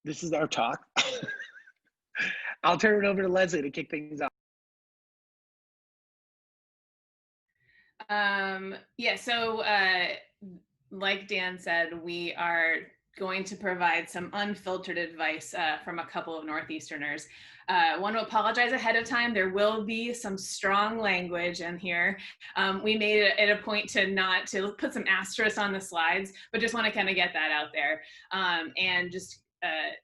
This is our talk. I'll turn it over to Leslie to kick things off. Yeah, so like Dan said, we are going to provide some unfiltered advice from a couple of Northeasterners. I want to apologize ahead of time. There will be some strong language in here. We made it a point to put some asterisks on the slides, but just want to kind of get that out there and just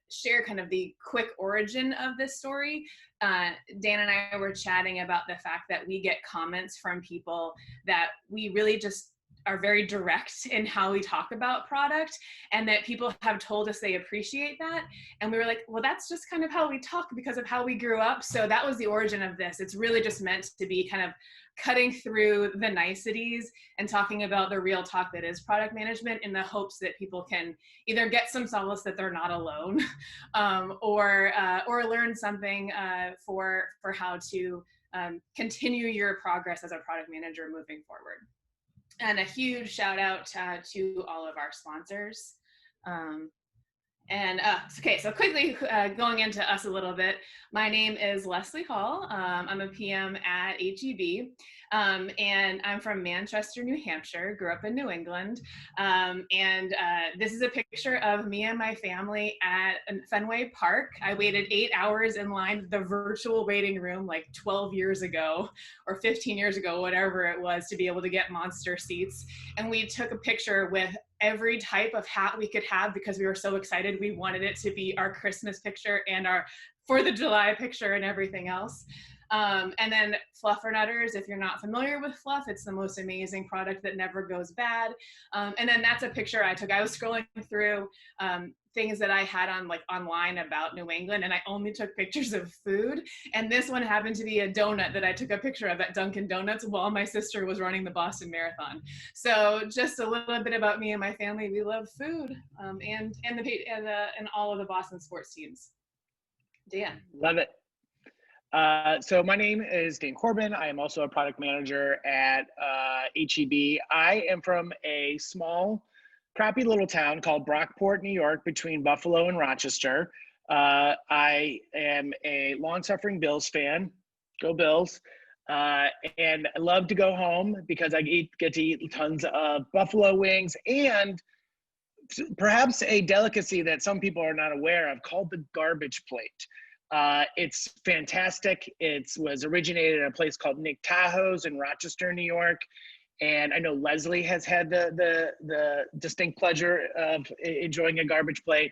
share kind of the quick origin of this story. Dan and I were chatting about the fact that we get comments from people that we really just are very direct in how we talk about product, and that people have told us they appreciate that. And we were like, well, that's just kind of how we talk because of how we grew up. So that was the origin of this. It's really just meant to be kind of cutting through the niceties and talking about the real talk that is product management, in the hopes that people can either get some solace that they're not alone, or learn something for how to continue your progress as a product manager moving forward. And a huge shout out to all of our sponsors. Okay, so quickly going into us a little bit, my name is Leslie Hall. I'm a PM at HEB, and I'm from Manchester, New Hampshire, grew up in New England. This is a picture of me and my family at Fenway Park. I waited 8 hours in line, the virtual waiting room, like 12 years ago or 15 years ago, whatever it was, to be able to get monster seats. And we took a picture with every type of hat we could have because we were so excited. We wanted it to be our Christmas picture and our 4th of July picture and everything else. And then Fluffernutters, if you're not familiar with Fluff, it's the most amazing product that never goes bad. And then that's a picture I took. I was scrolling through things that I had online about New England, and I only took pictures of food. And this one happened to be a donut that I took a picture of at Dunkin' Donuts while my sister was running the Boston Marathon. So just a little bit about me and my family. We love food, and all of the Boston sports teams. Dan. Love it. So my name is Dan Corbin. I am also a product manager at HEB. I am from a small, crappy little town called Brockport, New York, between Buffalo and Rochester. I am a long-suffering Bills fan. Go Bills. And I love to go home because I get to eat tons of buffalo wings and perhaps a delicacy that some people are not aware of called the garbage plate. It's fantastic. It was originated at a place called Nick Tahoe's in Rochester, New York. And I know Leslie has had the distinct pleasure of enjoying a garbage plate.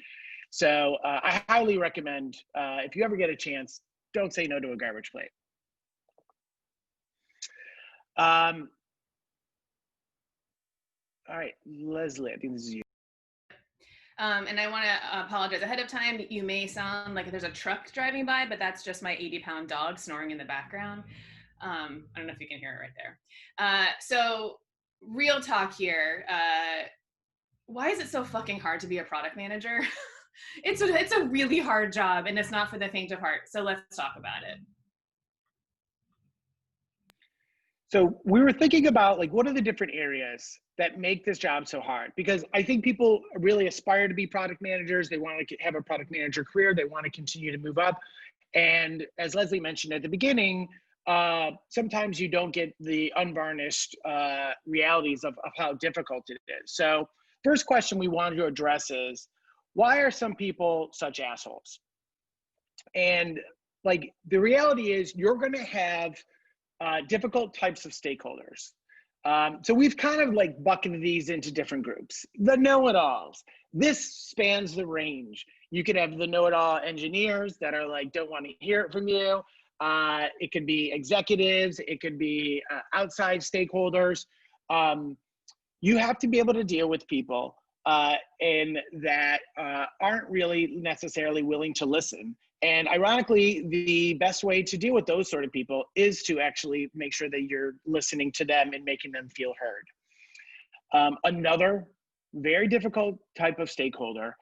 So I highly recommend, if you ever get a chance, don't say no to a garbage plate. All right, Leslie, I think this is you. And I want to apologize ahead of time. You may sound like there's a truck driving by, but that's just my 80-pound dog snoring in the background. I don't know if you can hear it right there. So real talk here. Why is it so fucking hard to be a product manager? It's a really hard job, and it's not for the faint of heart. So let's talk about it. So we were thinking about what are the different areas that make this job so hard? Because I think people really aspire to be product managers. They want to have a product manager career. They want to continue to move up. And as Leslie mentioned at the beginning, sometimes you don't get the unvarnished realities of how difficult it is. So first question we wanted to address is, why are some people such assholes? And the reality is you're going to have difficult types of stakeholders. So we've kind of bucketed these into different groups. The know-it-alls. This spans the range. You could have the know-it-all engineers that are don't want to hear it from you. It could be executives. It could be outside stakeholders. You have to be able to deal with people and that aren't really necessarily willing to listen. And ironically, the best way to deal with those sort of people is to actually make sure that you're listening to them and making them feel heard. Another very difficult type of stakeholder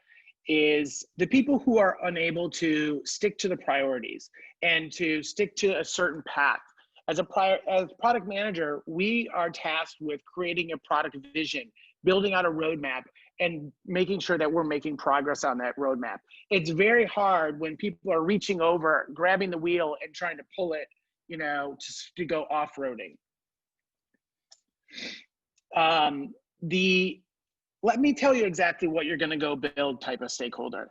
is the people who are unable to stick to the priorities and to stick to a certain path As product manager, we are tasked with creating a product vision, building out a roadmap, and making sure that we're making progress on that roadmap. It's very hard when people are reaching over, grabbing the wheel, and trying to pull it, to go off-roading. Let me tell you exactly what you're going to go build type of stakeholder.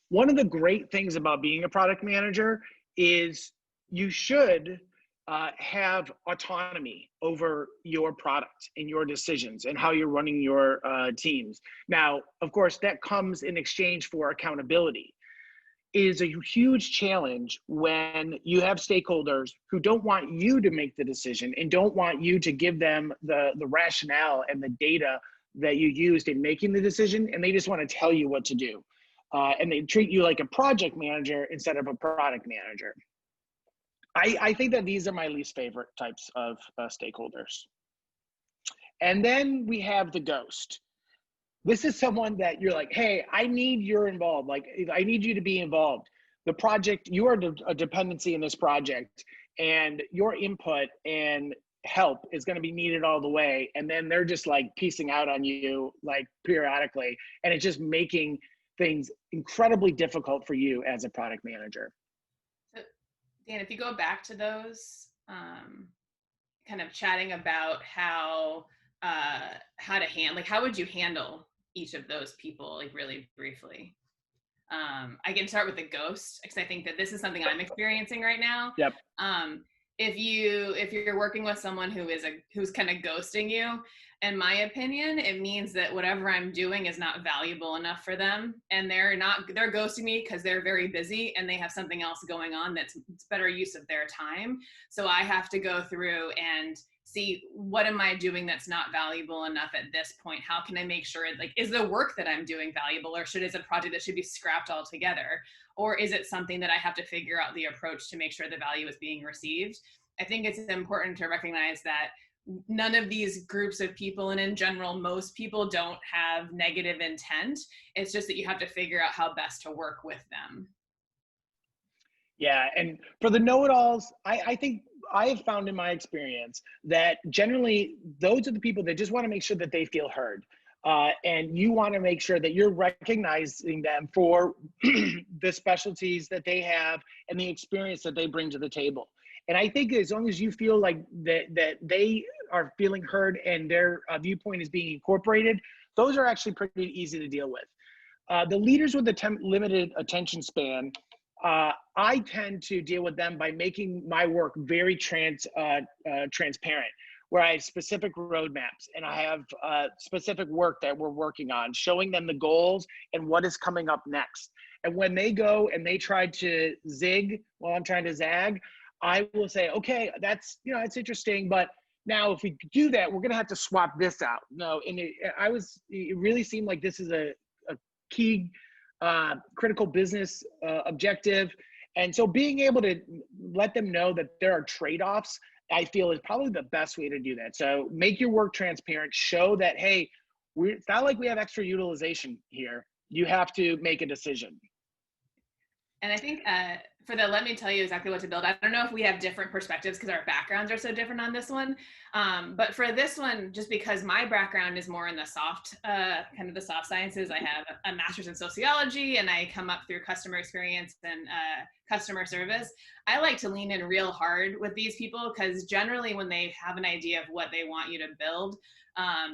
One of the great things about being a product manager is you should have autonomy over your product and your decisions and how you're running your teams. Now, of course, that comes in exchange for accountability. It is a huge challenge when you have stakeholders who don't want you to make the decision and don't want you to give them the rationale and the data that you used in making the decision, and they just want to tell you what to do. And they treat you like a project manager instead of a product manager. I think that these are my least favorite types of stakeholders. And then we have the ghost. This is someone that you're like, hey, I need you're involved. Like, I need you to be involved. The project, you are a dependency in this project, and your input and help is going to be needed all the way. And then they're just like piecing out on you like periodically. And it's just making things incredibly difficult for you as a product manager. So, Dan, if you go back to those, kind of chatting about how to handle, like, how would you handle each of those people, like, really briefly? I can start with the ghost, because I think that this is something I'm experiencing right now. Yep. If you're working with someone who's kind of ghosting you, in my opinion, it means that whatever I'm doing is not valuable enough for them, and they're ghosting me because they're very busy and they have something else going on that's better use of their time. So I have to go through and see, what am I doing that's not valuable enough at this point? How can I make sure, like, is the work that I'm doing valuable, or is it a project that should be scrapped altogether? Or is it something that I have to figure out the approach to make sure the value is being received? I think it's important to recognize that none of these groups of people, and in general, most people, don't have negative intent. It's just that you have to figure out how best to work with them. Yeah, and for the know-it-alls, I think I have found in my experience that generally those are the people that just want to make sure that they feel heard. And you want to make sure that you're recognizing them for the specialties that they have and the experience that they bring to the table. And I think as long as you feel like that they are feeling heard and their viewpoint is being incorporated, those are actually pretty easy to deal with. The leaders with the limited attention span, I tend to deal with them by making my work very transparent, where I have specific roadmaps and I have specific work that we're working on, showing them the goals and what is coming up next. And when they go and they try to zig while I'm trying to zag, I will say, okay, that's, it's interesting, but now if we do that, we're going to have to swap this out. No, and it really seemed like this is a key critical business objective. And so being able to let them know that there are trade-offs, I feel, is probably the best way to do that. So make your work transparent, show that, hey, it's not like we have extra utilization here. You have to make a decision. And I think for the let me tell you exactly what to build, I don't know if we have different perspectives because our backgrounds are so different on this one. But for this one, just because my background is more in the soft, kind of the soft sciences, I have a master's in sociology and I come up through customer experience and customer service. I like to lean in real hard with these people because generally when they have an idea of what they want you to build,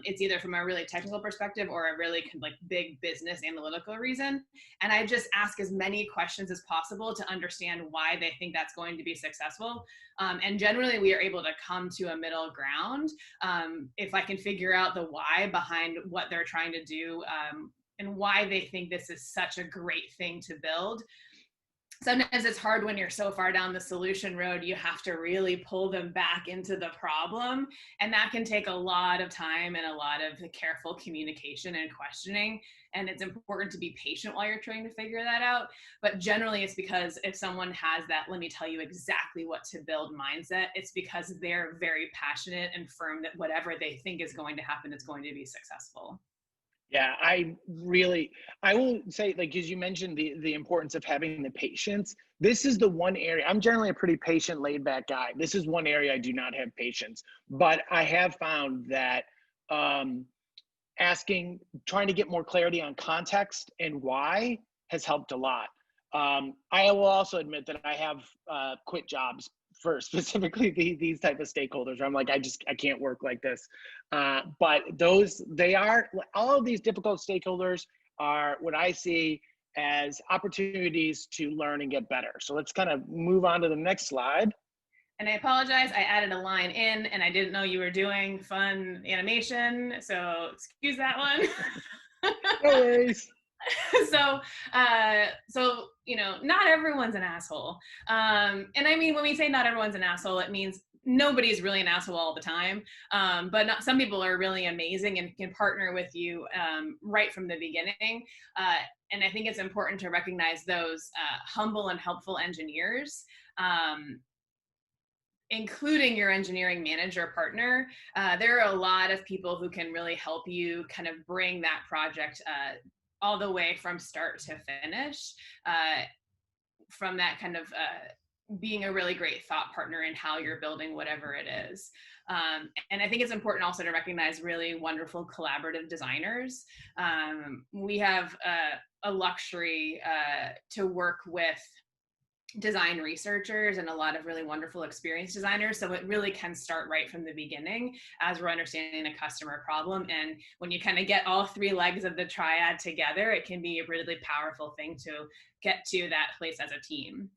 it's either from a really technical perspective or a really like big business analytical reason. And I just ask as many questions as possible to understand why they think that's going to be successful. And generally we are able to come to a middle ground if I can figure out the why behind what they're trying to do and why they think this is such a great thing to build. Sometimes it's hard when you're so far down the solution road, you have to really pull them back into the problem. And that can take a lot of time and a lot of careful communication and questioning. And it's important to be patient while you're trying to figure that out. But generally it's because if someone has that, let me tell you exactly what to build mindset, it's because they're very passionate and firm that whatever they think is going to happen is going to be successful. Yeah, I will say, like, as you mentioned, the importance of having the patience. This is the one area, I'm generally a pretty patient, laid back guy. This is one area I do not have patience, but I have found that um, asking, trying to get more clarity on context and why has helped a lot. I will also admit that I have quit jobs for specifically these type of stakeholders where I'm like, I can't work like this. But they are, all of these difficult stakeholders are what I see as opportunities to learn and get better. So let's kind of move on to the next slide. And I apologize, I added a line in and I didn't know you were doing fun animation, so excuse that one. No worries. so you know, not everyone's an asshole, and I mean, when we say not everyone's an asshole, it means nobody's really an asshole all the time, but some people are really amazing and can partner with you right from the beginning, and I think it's important to recognize those humble and helpful engineers, including your engineering manager partner. There are a lot of people who can really help you kind of bring that project all the way from start to finish, from that kind of being a really great thought partner in how you're building whatever it is. And I think it's important also to recognize really wonderful collaborative designers. We have a luxury to work with design researchers and a lot of really wonderful experienced designers. So it really can start right from the beginning as we're understanding a customer problem. And when you kind of get all three legs of the triad together, it can be a really powerful thing to get to that place as a team.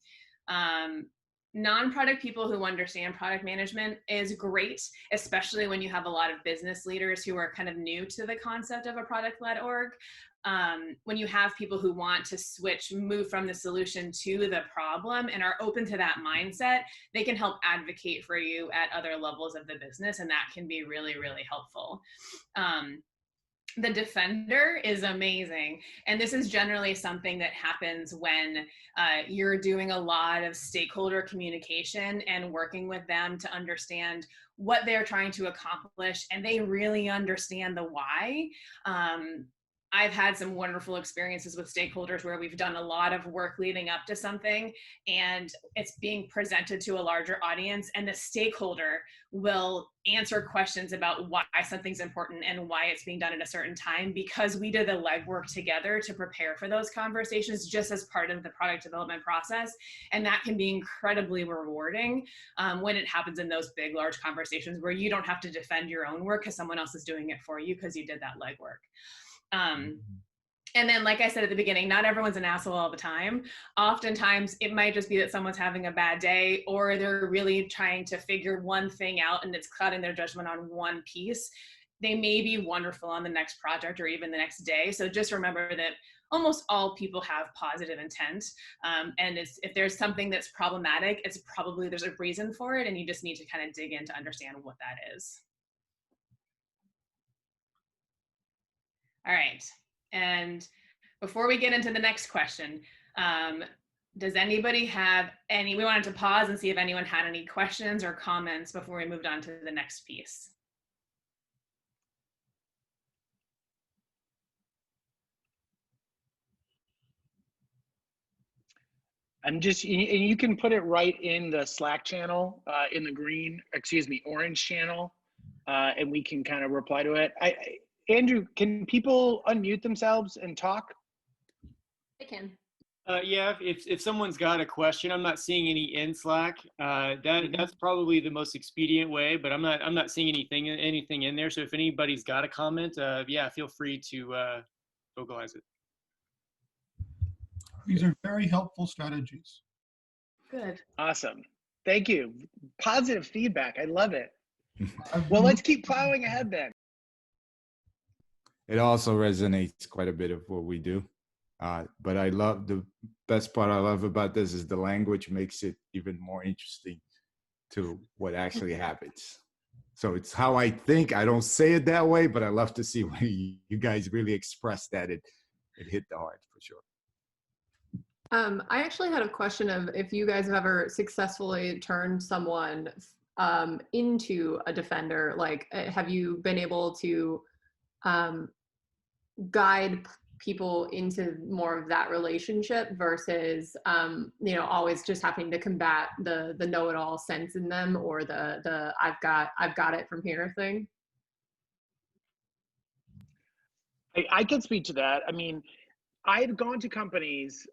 Non-product people who understand product management is great, especially when you have a lot of business leaders who are kind of new to the concept of a product-led org. When you have people who want to move from the solution to the problem and are open to that mindset, they can help advocate for you at other levels of the business, and that can be really, really helpful. The defender is amazing. And this is generally something that happens when you're doing a lot of stakeholder communication and working with them to understand what they're trying to accomplish, and they really understand the why. I've had some wonderful experiences with stakeholders where we've done a lot of work leading up to something and it's being presented to a larger audience, and the stakeholder will answer questions about why something's important and why it's being done at a certain time, because we did the legwork together to prepare for those conversations just as part of the product development process. And that can be incredibly rewarding when it happens in those big, large conversations where you don't have to defend your own work because someone else is doing it for you because you did that legwork. And then, like I said at the beginning, not everyone's an asshole all the time. Oftentimes, it might just be that someone's having a bad day, or they're really trying to figure one thing out and it's clouding their judgment on one piece. They may be wonderful on the next project or even the next day. So just remember that almost all people have positive intent. And if there's something that's problematic, it's probably there's a reason for it, and you just need to kind of dig in to understand what that is. All right. And before we get into the next question, does anybody have any, we wanted to pause and see if anyone had any questions or comments before we moved on to the next piece. And you can put it right in the Slack channel, in the orange channel, and we can kind of reply to it. Andrew, can people unmute themselves and talk? I can. Yeah, if someone's got a question, I'm not seeing any in Slack. That's probably the most expedient way, but I'm not seeing anything in there. So if anybody's got a comment, yeah, feel free to vocalize it. These are very helpful strategies. Good. Awesome. Thank you. Positive feedback. I love it. Well, let's keep plowing ahead then. It also resonates quite a bit of what we do. But I love, the best part I love about this is the language makes it even more interesting to what actually happens. So it's how I think. I don't say it that way, but I love to see when you guys really express that. It hit the heart for sure. I actually had a question of if you guys have ever successfully turned someone into a defender. Like, have you been able to guide people into more of that relationship versus, you know, always just having to combat the know-it-all sense in them, or the I've got it from here thing? I can speak to that. I mean, I've gone to companies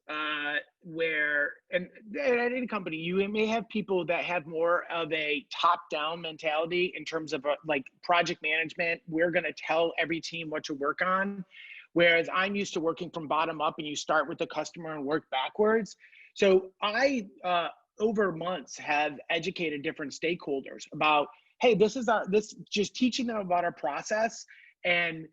where, and at any company, you may have people that have more of a top-down mentality in terms of like project management. We're going to tell every team what to work on, whereas I'm used to working from bottom up, and you start with the customer and work backwards. So I, over months, have educated different stakeholders about, hey, this is this, just teaching them about our process and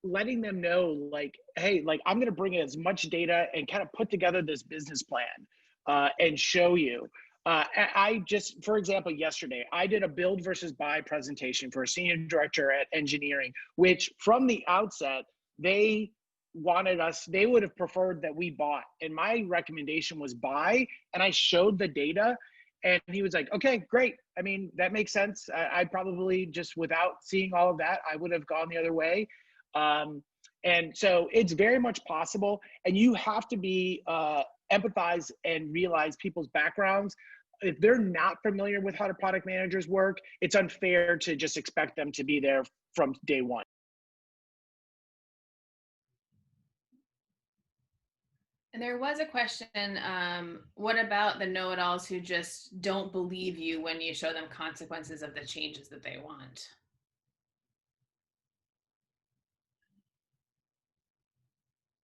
letting them know, like, hey, like, I'm going to bring in as much data and kind of put together this business plan and show you. I just, for example, yesterday, I did a build versus buy presentation for a senior director at engineering, which from the outset, they wanted us, they would have preferred that we bought. And my recommendation was buy. And I showed the data, and he was like, okay, great. I mean, that makes sense. I probably just, without seeing all of that, I would have gone the other way. And so it's very much possible, and you have to be empathize and realize people's backgrounds. If they're not familiar with how the product managers work, it's unfair to just expect them to be there from day one. And there was a question, what about the know-it-alls who just don't believe you when you show them consequences of the changes that they want?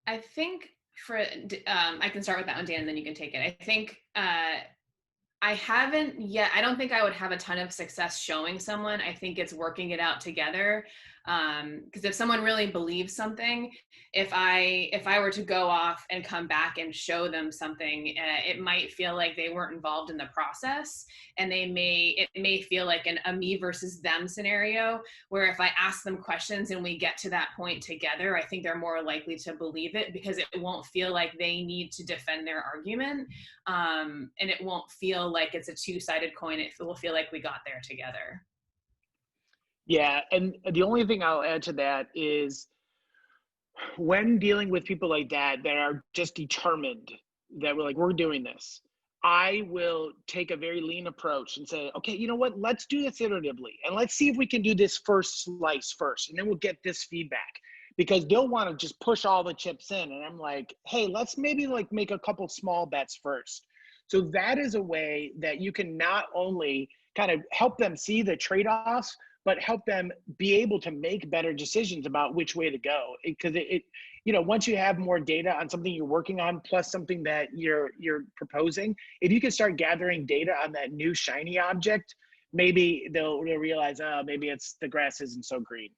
I think for, I can start with that one, Dan, and then you can take it. I think I haven't yet, I don't think I would have a ton of success showing someone. I think it's working it out together. Because if someone really believes something, if I were to go off and come back and show them something, it might feel like they weren't involved in the process, and it may feel like a me versus them scenario, where if I ask them questions and we get to that point together, I think they're more likely to believe it, because it won't feel like they need to defend their argument, and it won't feel like it's a two-sided coin. It will feel like we got there together. Yeah, and the only thing I'll add to that is, when dealing with people like that are just determined that we're doing this, I will take a very lean approach and say, okay, you know what, let's do this iteratively, and let's see if we can do this first slice first, and then we'll get this feedback, because they'll want to just push all the chips in, and I'm like, hey, let's maybe like make a couple small bets first. So that is a way that you can not only kind of help them see the trade-offs, but help them be able to make better decisions about which way to go. Because it, you know, once you have more data on something you're working on, plus something that you're proposing, if you can start gathering data on that new shiny object, maybe they'll realize, oh, maybe it's the grass isn't so green.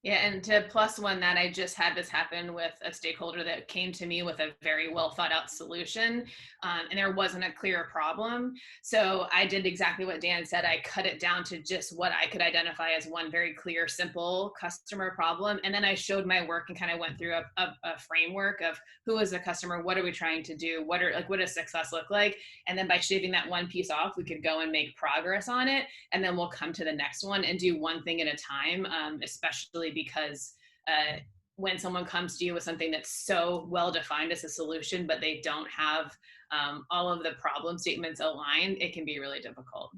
Yeah, and to plus one that, I just had this happen with a stakeholder that came to me with a very well thought out solution, and there wasn't a clear problem. So I did exactly what Dan said. I cut it down to just what I could identify as one very clear, simple customer problem. And then I showed my work and kind of went through a framework of who is the customer, what are we trying to do, what does success look like? And then by shaving that one piece off, we could go and make progress on it. And then we'll come to the next one and do one thing at a time, especially because when someone comes to you with something that's so well defined as a solution, but they don't have all of the problem statements aligned, it can be really difficult.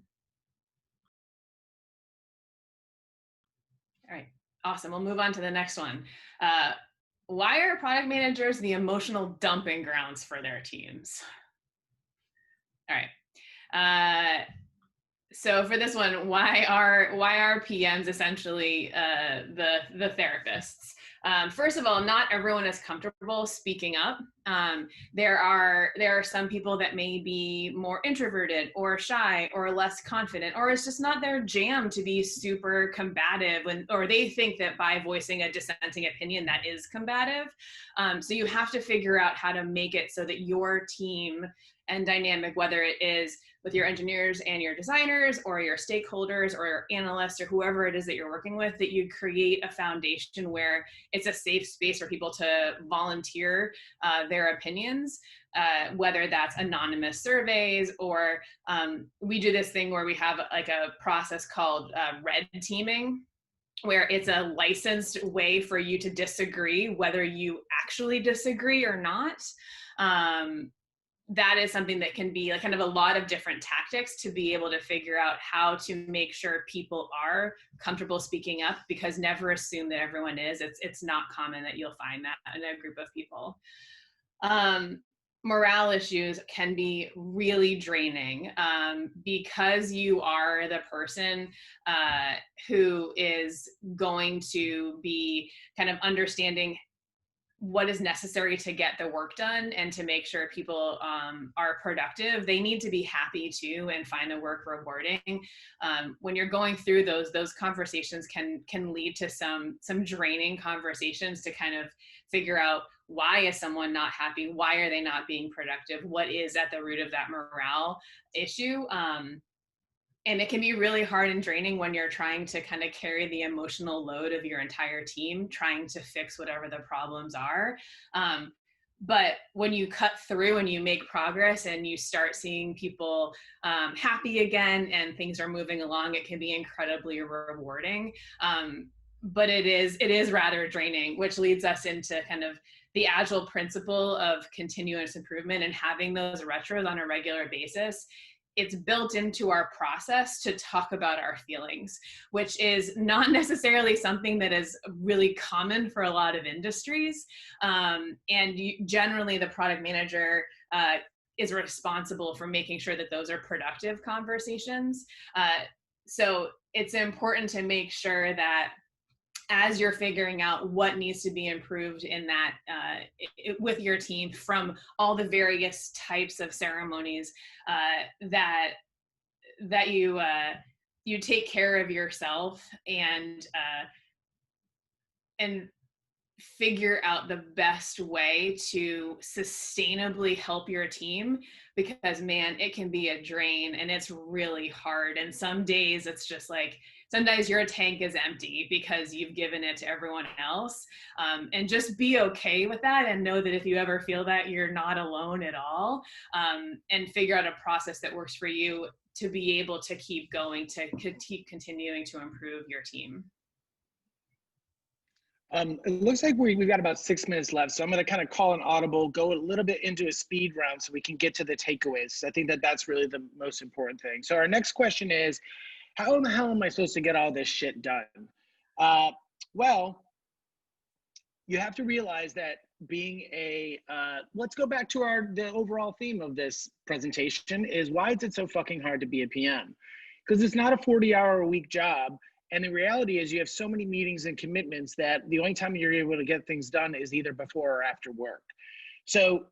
All right, awesome. We'll move on to the next one. Why are product managers the emotional dumping grounds for their teams? All right. So for this one, why are PMs essentially the therapists? First of all, not everyone is comfortable speaking up. There are some people that may be more introverted or shy or less confident, or it's just not their jam to be super combative, or they think that by voicing a dissenting opinion that is combative. So you have to figure out how to make it so that your team and dynamic, whether it is with your engineers and your designers or your stakeholders or your analysts or whoever it is that you're working with, that you create a foundation where it's a safe space for people to volunteer their opinions, whether that's anonymous surveys or we do this thing where we have like a process called red teaming. where it's a licensed way for you to disagree, whether you actually disagree or not. That is something that can be like kind of a lot of different tactics to be able to figure out how to make sure people are comfortable speaking up, because never assume that everyone is. It's not common that you'll find that in a group of people. Morale issues can be really draining, because you are the person who is going to be kind of understanding what is necessary to get the work done and to make sure people are productive. They need to be happy too and find the work rewarding. When you're going through those conversations can lead to some draining conversations to kind of figure out, why is someone not happy? Why are they not being productive? What is at the root of that morale issue? And it can be really hard and draining when you're trying to kind of carry the emotional load of your entire team, trying to fix whatever the problems are. But when you cut through and you make progress and you start seeing people happy again and things are moving along, it can be incredibly rewarding. But it is rather draining, which leads us into kind of the agile principle of continuous improvement and having those retros on a regular basis. It's built into our process to talk about our feelings, which is not necessarily something that is really common for a lot of industries. Generally, the product manager is responsible for making sure that those are productive conversations. So it's important to make sure that as you're figuring out what needs to be improved in that with your team, from all the various types of ceremonies, that you take care of yourself and figure out the best way to sustainably help your team, because man, it can be a drain and it's really hard. And some days it's just like, sometimes your tank is empty because you've given it to everyone else. And just be okay with that and know that if you ever feel that, you're not alone at all. And figure out a process that works for you to be able to keep going, to keep continuing to improve your team. It looks like we've got about 6 minutes left, so I'm going to kind of call an audible, go a little bit into a speed round so we can get to the takeaways. I think that's really the most important thing. So our next question is, how in the hell am I supposed to get all this shit done? Well, you have to realize that being let's go back to the overall theme of this presentation is, why is it so fucking hard to be a PM? Because it's not a 40-hour-a-week job. And the reality is you have so many meetings and commitments that the only time you're able to get things done is either before or after work. So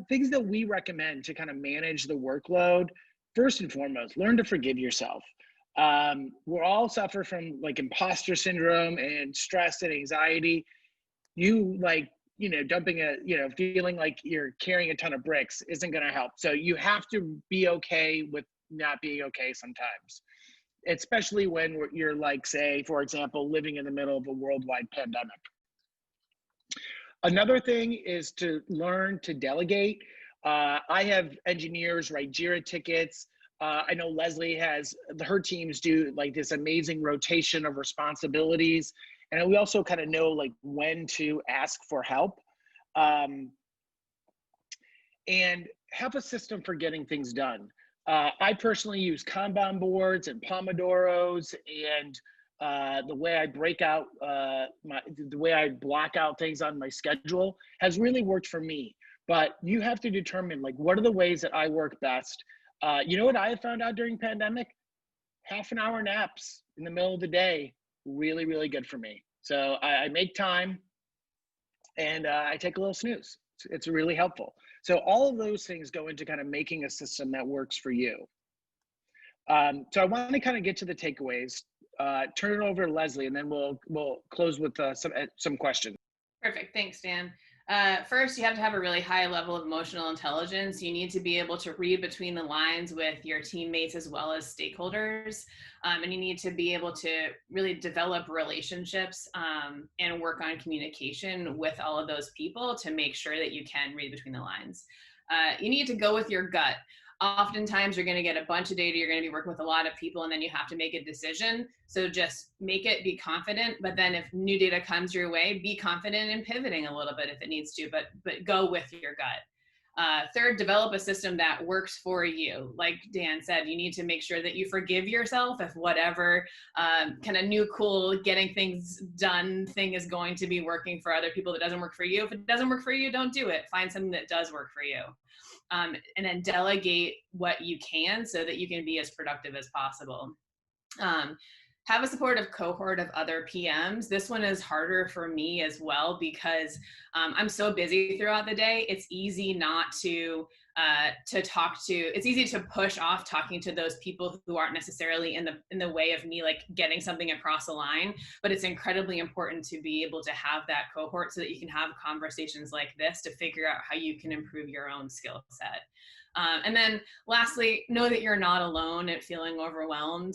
things that we recommend to kind of manage the workload, first and foremost, learn to forgive yourself. We all suffer from like imposter syndrome and stress and anxiety. Feeling like you're carrying a ton of bricks isn't going to help. So you have to be okay with not being okay sometimes, especially when you're like, say, for example, living in the middle of a worldwide pandemic. Another thing is to learn to delegate. I have engineers write JIRA tickets. I know Leslie her teams do like this amazing rotation of responsibilities. And we also kind of know like when to ask for help. And have a system for getting things done. I personally use Kanban boards and Pomodoros, and the way I the way I block out things on my schedule has really worked for me. But you have to determine like, what are the ways that I work best? You know what I have found out during pandemic? Half-an-hour naps in the middle of the day, really, really good for me. So I make time and I take a little snooze. It's really helpful. So all of those things go into kind of making a system that works for you. So I want to kind of get to the takeaways, turn it over to Leslie, and then we'll close with some questions. Perfect. Thanks, Dan. First, you have to have a really high level of emotional intelligence. You need to be able to read between the lines with your teammates as well as stakeholders. And you need to be able to really develop relationships and work on communication with all of those people to make sure that you can read between the lines. You need to go with your gut. Oftentimes you're going to get a bunch of data, you're going to be working with a lot of people, and then you have to make a decision. So just make it, be confident, but then if new data comes your way, be confident in pivoting a little bit if it needs to, but go with your gut. Third, develop a system that works for you. Like Dan said, you need to make sure that you forgive yourself if whatever kind of new cool getting things done thing is going to be working for other people that doesn't work for you. If it doesn't work for you, don't do it. Find something that does work for you. And then delegate what you can so that you can be as productive as possible. Have a supportive cohort of other PMs. This one is harder for me as well because I'm so busy throughout the day. It's easy not to talk to, it's easy to push off talking to those people who aren't necessarily in the way of me like getting something across the line, but it's incredibly important to be able to have that cohort so that you can have conversations like this to figure out how you can improve your own skill set. And then lastly, know that you're not alone at feeling overwhelmed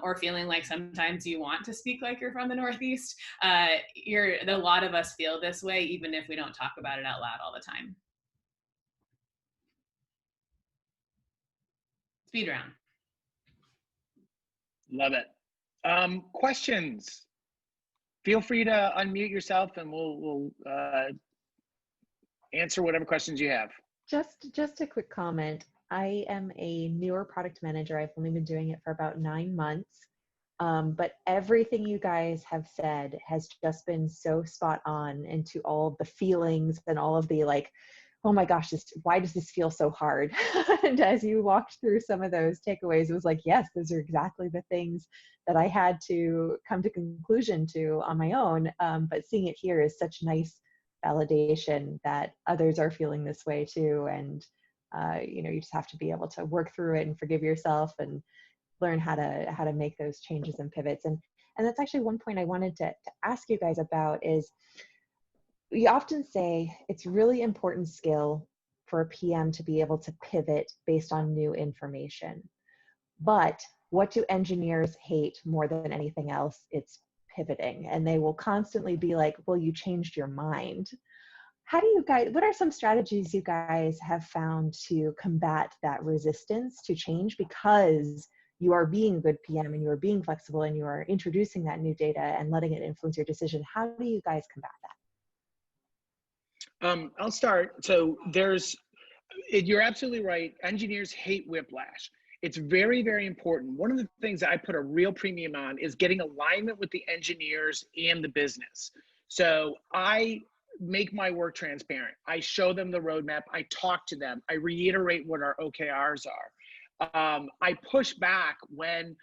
or feeling like sometimes you want to speak like you're from the Northeast. A lot of us feel this way, even if we don't talk about it out loud all the time. Speed round. Love it. Questions? Feel free to unmute yourself and we'll answer whatever questions you have. Just a quick comment. I am a newer product manager. I've only been doing it for about 9 months. But everything you guys have said has just been so spot on into all of the feelings and all of the like, oh my gosh, why does this feel so hard? And as you walked through some of those takeaways, it was like, yes, those are exactly the things that I had to come to conclusion to on my own. But seeing it here is such nice validation that others are feeling this way too. And, you just have to be able to work through it and forgive yourself and learn how to make those changes and pivots. And that's actually one point I wanted to ask you guys about is we often say it's really important skill for a PM to be able to pivot based on new information. But what do engineers hate more than anything else? It's pivoting, and they will constantly be like, well, you changed your mind. What are some strategies you guys have found to combat that resistance to change because you are being a good PM and you are being flexible and you are introducing that new data and letting it influence your decision? How do you guys combat that? I'll start. So you're absolutely right. Engineers hate whiplash. It's very, very important. One of the things that I put a real premium on is getting alignment with the engineers and the business. So I make my work transparent. I show them the roadmap. I talk to them. I reiterate what our OKRs are. I push back when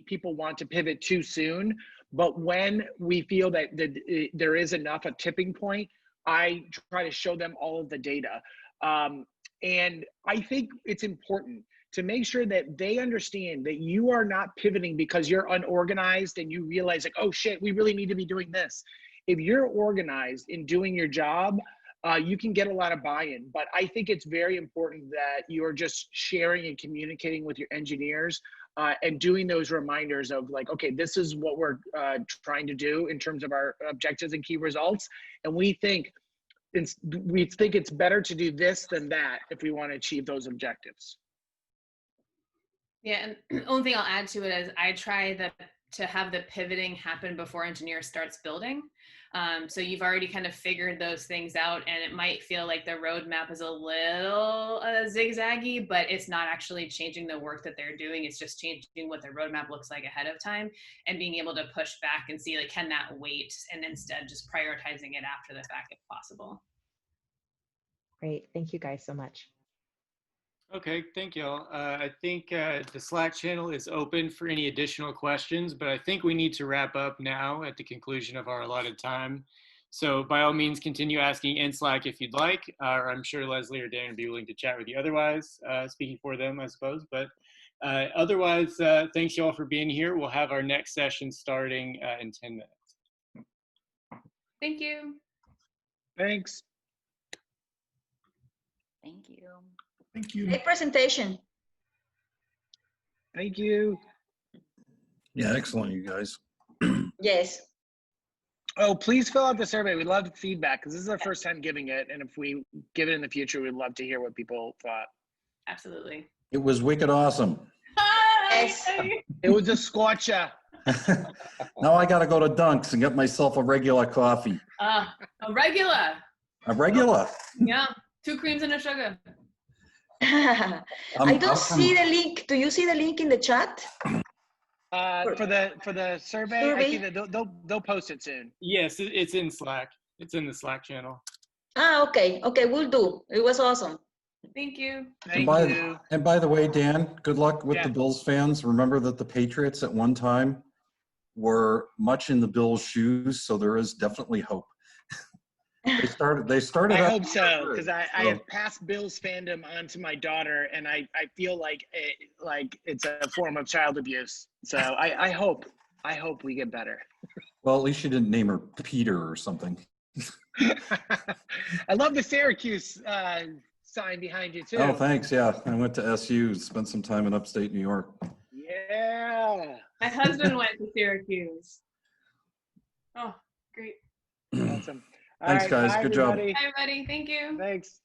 people want to pivot too soon. But when we feel that there is enough a tipping point, I try to show them all of the data. And I think it's important to make sure that they understand that you are not pivoting because you're unorganized and you realize like, oh shit, we really need to be doing this. If you're organized in doing your job, you can get a lot of buy-in. But I think it's very important that you're just sharing and communicating with your engineers and doing those reminders of like, okay, this is what we're trying to do in terms of our objectives and key results. And we think it's better to do this than that if we want to achieve those objectives. Yeah, and the only thing I'll add to it is I try to have the pivoting happen before engineer starts building. So you've already kind of figured those things out, and it might feel like the roadmap is a little zigzaggy, but it's not actually changing the work that they're doing. It's just changing what the roadmap looks like ahead of time and being able to push back and see like, can that wait? And instead just prioritizing it after the fact if possible. Great, thank you guys so much. Okay, thank you all. I think the Slack channel is open for any additional questions, but I think we need to wrap up now at the conclusion of our allotted time. So by all means, continue asking in Slack if you'd like, or I'm sure Leslie or Dan would be willing to chat with you otherwise, speaking for them, I suppose. But otherwise, thanks you all for being here. We'll have our next session starting in 10 minutes. Thank you. Thanks. Thank you. Thank you. Great presentation. Thank you. Yeah, excellent, you guys. Yes. Oh, please fill out the survey. We'd love feedback because this is our first time giving it. And if we give it in the future, we'd love to hear what people thought. Absolutely. It was wicked awesome. Yes. It was a scorcher. Now I got to go to Dunk's and get myself a regular coffee. A regular. A regular. Yeah. 2 creams and a sugar. I don't see the link. Do you see the link in the chat? For the survey, I see that they'll post it soon. Yes, it's in Slack. It's in the Slack channel. Okay. Okay, we'll do. It was awesome. Thank you. Thank you. And by the way, Dan, good luck with Yeah. the Bills fans. Remember that the Patriots at one time were much in the Bills' shoes, so there is definitely hope. They started I out hope so, because I so- have passed Bills fandom on to my daughter, and I feel like it's a form of child abuse. So I hope we get better. Well, at least you didn't name her Peter or something. I love the Syracuse sign behind you too. Oh, thanks. Yeah, I went to SU, spent some time in upstate New York. Yeah. My husband went to Syracuse. Oh, great. Awesome. All Thanks, right, guys. bye, Good job. everybody. Hi, everybody. Thank you. Thanks.